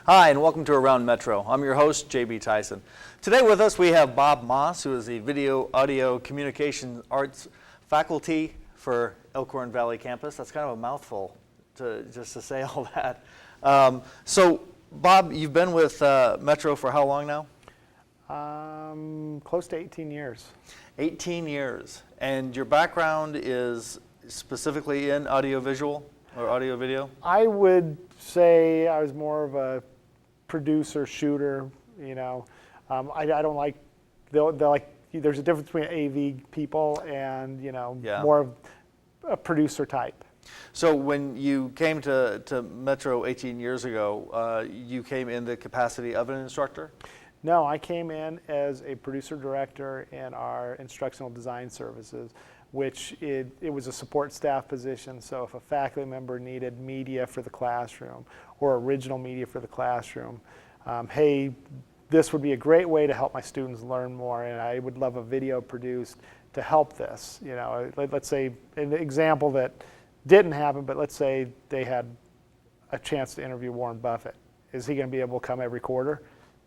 Hi, and welcome to Around Metro. I'm your host, JB Tyson. Today with us we have Bob Moss, who is the Video, Audio, Communication Arts faculty for Elkhorn Valley campus. That's kind of a mouthful just to say all that. So, Bob, you've been with Metro for how long now? Close to 18 years. 18 years. And your background is specifically in audiovisual or audio video? I would say I was more of a producer, shooter, you know. I don't like, they're like, there's a difference between AV people and, you know, more of a producer type. So when you came to Metro 18 years ago, you came in the capacity of an instructor? No, I came in as a producer-director in our instructional design services, which it was a support staff position. So if a faculty member needed media for the classroom or original media for the classroom, hey, this would be a great way to help my students learn more, and I would love a video produced to help this. You know, let's say an example that didn't happen, but let's say they had a chance to interview Warren Buffett. Is he going to be able to come every quarter?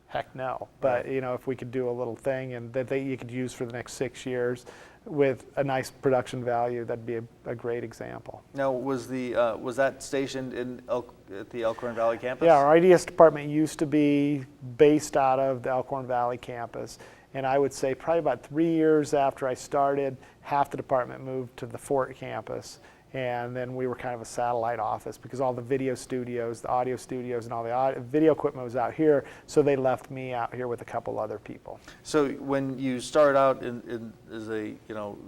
Heck no. But you know, if we could do a little thing and that you could use for the next 6 years with a nice production value, that'd be a great example. Now, was that stationed at the Elkhorn Valley campus? Yeah, our IDS department used to be based out of the Elkhorn Valley campus. And I would say probably about 3 years after I started, half the department moved to the Fort campus. And then we were kind of a satellite office because all the video studios, the audio studios, and all the video equipment was out here. So they left me out here with a couple other people. So when you started out as a, you know,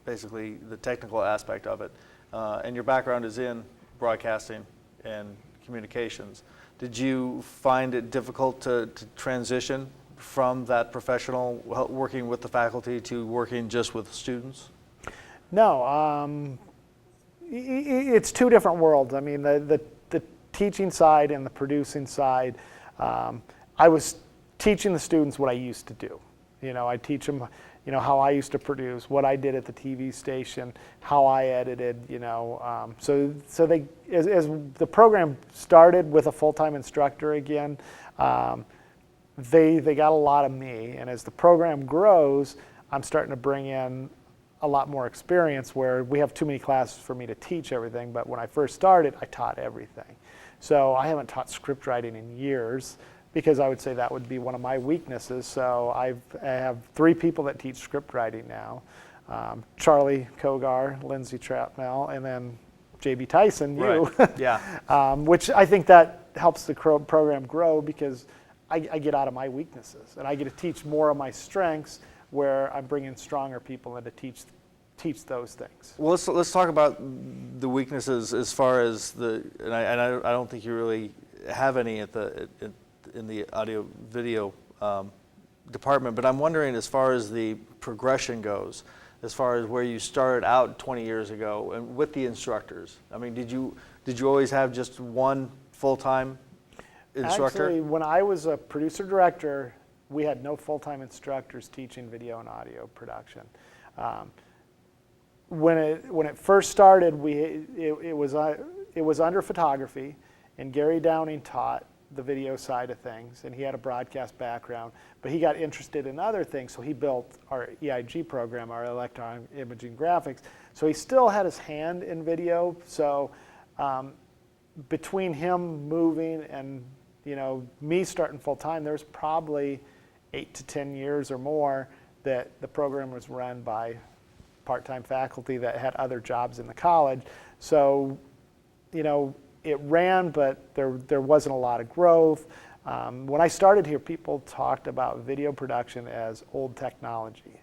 basically the technical aspect of it, and your background is in broadcasting and communications, did you find it difficult to transition from that professional working with the faculty to working just with students? No. It's two different worlds. I mean, the teaching side and the producing side, I was teaching the students what I used to do. You know, I teach them, you know, how I used to produce, what I did at the TV station, how I edited, you know. So they, as the program started with a full-time instructor again, they got a lot of me. And as the program grows, I'm starting to bring in a lot more experience where we have too many classes for me to teach everything, but when I first started, I taught everything. So I haven't taught script writing in years because I would say that would be one of my weaknesses. So I have 3 people that teach script writing now. Charlie Kogar, Lindsay Trapnell, and then JB Tyson, you. Right. Yeah. Which I think that helps the program grow because I get out of my weaknesses and I get to teach more of my strengths where I'm bringing stronger people in to teach those things. Well, let's talk about the weaknesses as far as I don't think you really have any in the audio video department, but I'm wondering as far as the progression goes, as far as where you started out 20 years ago and with the instructors. I mean, did you always have just one full-time instructor? Actually, when I was a producer director, we had no full-time instructors teaching video and audio production. When it first started, it was under photography, and Gary Downing taught the video side of things, and he had a broadcast background, but he got interested in other things, so he built our EIG program, our electronic imaging graphics. So he still had his hand in video. So between him moving and me starting full-time, there's probably 8 to 10 years or more that the program was run by part-time faculty that had other jobs in the college. So, it ran, but there wasn't a lot of growth. When I started here, people talked about video production as old technology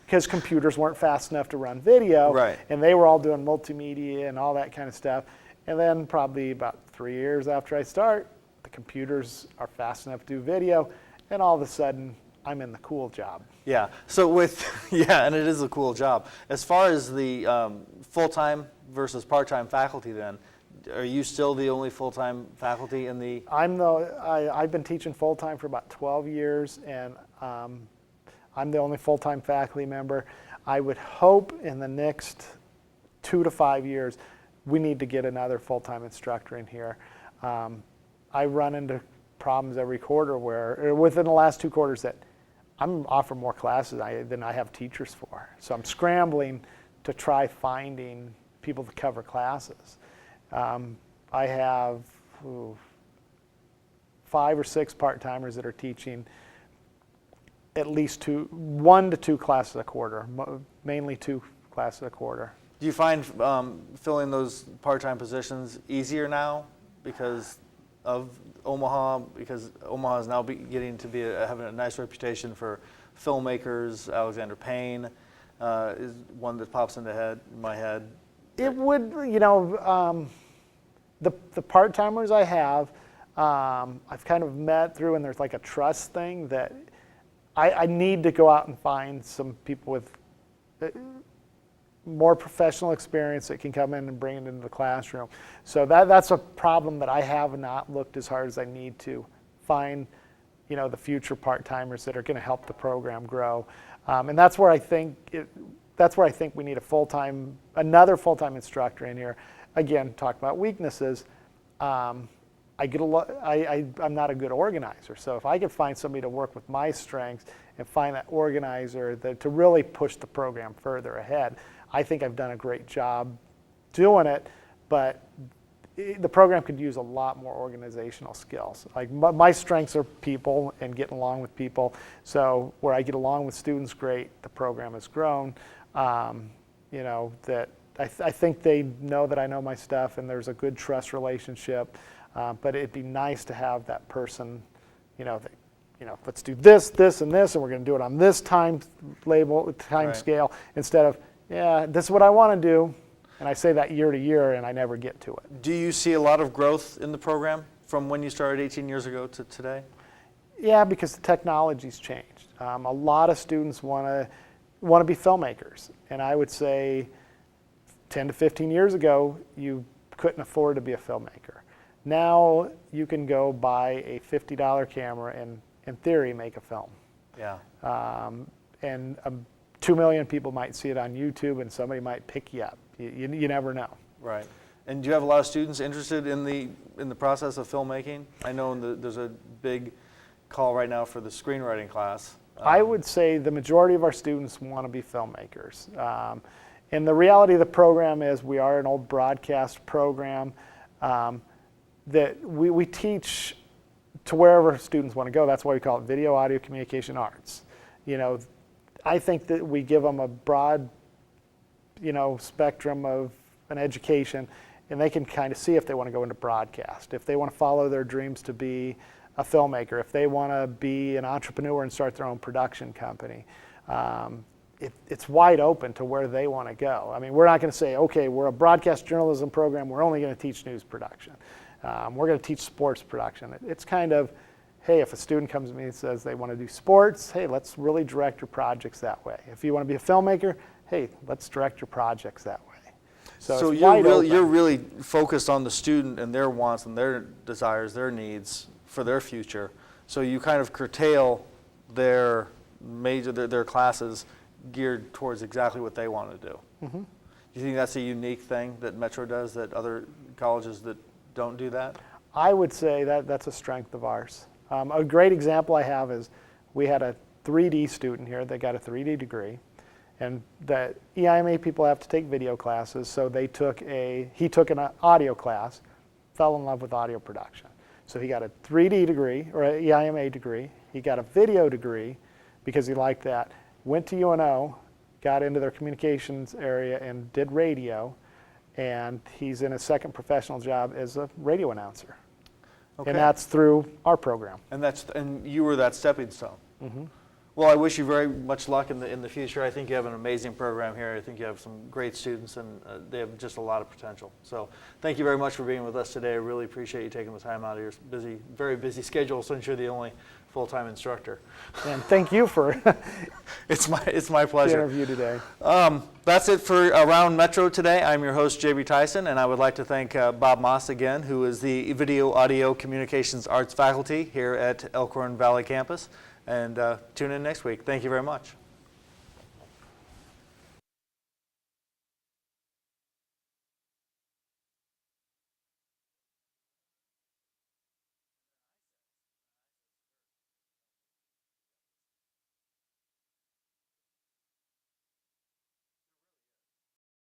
because computers weren't fast enough to run video, right. And they were all doing multimedia and all that kind of stuff. And then probably about 3 years after I start, the computers are fast enough to do video. And all of a sudden, I'm in the cool job. Yeah. So and it is a cool job. As far as the full-time versus part-time faculty, then, are you still the only full-time faculty in the? I've been teaching full-time for about 12 years, and I'm the only full-time faculty member. I would hope in the next 2 to 5 years, we need to get another full-time instructor in here. I run into problems every quarter or within the last 2 quarters that I'm offering more classes than I have teachers for. So I'm scrambling to try finding people to cover classes. I have 5 or 6 part-timers that are teaching at least 1 to 2 classes a quarter, mainly 2 classes a quarter. Do you find filling those part-time positions easier now because of Omaha? Because Omaha is now getting to be having a nice reputation for filmmakers. Alexander Payne is one that pops into my head. It would, the part-timers I have, I've kind of met through, and there's like a trust thing that I need to go out and find some people with more professional experience that can come in and bring it into the classroom. So that's a problem that I have not looked as hard as I need to find, the future part-timers that are going to help the program grow. And that's where I think we need another full-time instructor in here. Again, talk about weaknesses. I'm not a good organizer, so if I could find somebody to work with my strengths and find that organizer to really push the program further ahead, I think I've done a great job doing it, but the program could use a lot more organizational skills. Like my strengths are people and getting along with people, so where I get along with students, great, the program has grown. That I think they know that I know my stuff and there's a good trust relationship. But it'd be nice to have that person, let's do this, this, and this, and we're going to do it on this time Right. scale, instead of, this is what I want to do, and I say that year to year, and I never get to it. Do you see a lot of growth in the program from when you started 18 years ago to today? Yeah, because the technology's changed. A lot of students want to be filmmakers, and I would say 10 to 15 years ago, you couldn't afford to be a filmmaker. Now you can go buy a $50 camera and, in theory, make a film. Yeah. And 2 million people might see it on YouTube, and somebody might pick you up. You never know. Right. And do you have a lot of students interested in the process of filmmaking? I know there's a big call right now for the screenwriting class. I would say the majority of our students want to be filmmakers. And the reality of the program is we are an old broadcast program. That we teach to wherever students want to go. That's why we call it video, audio, communication arts. I think that we give them a broad, spectrum of an education, and they can kind of see if they want to go into broadcast, if they want to follow their dreams to be a filmmaker, if they want to be an entrepreneur and start their own production company. It's wide open to where they want to go. I mean, we're not going to say, okay, we're a broadcast journalism program, we're only going to teach news production. We're going to teach sports production. It's kind of, hey, if a student comes to me and says they want to do sports, hey, let's really direct your projects that way. If you want to be a filmmaker, hey, let's direct your projects that way. So you're really focused on the student and their wants and their desires, their needs for their future. So you kind of curtail their classes geared towards exactly what they want to do. Mm-hmm. Do you think that's a unique thing that Metro does that other colleges that don't do that? I would say that's a strength of ours. A great example I have is we had a 3D student here that got a 3D degree, and the EIMA people have to take video classes, so he took an audio class, fell in love with audio production. So he got a 3D degree, or an EIMA degree. He got a video degree because he liked that. Went to UNO, got into their communications area and did radio, and he's in his second professional job as a radio announcer. Okay. And that's through our program. And you were that stepping stone. Mm-hmm. Well, I wish you very much luck in the future. I think you have an amazing program here. I think you have some great students, and they have just a lot of potential. So thank you very much for being with us today. I really appreciate you taking the time out of your very busy schedule since you're the only full-time instructor. And thank you for it's my pleasure. The interview today. That's it for Around Metro today. I'm your host, J.B. Tyson, and I would like to thank Bob Moss again, who is the Video, Audio, Communications Arts faculty here at Elkhorn Valley Campus. And tune in next week. Thank you very much.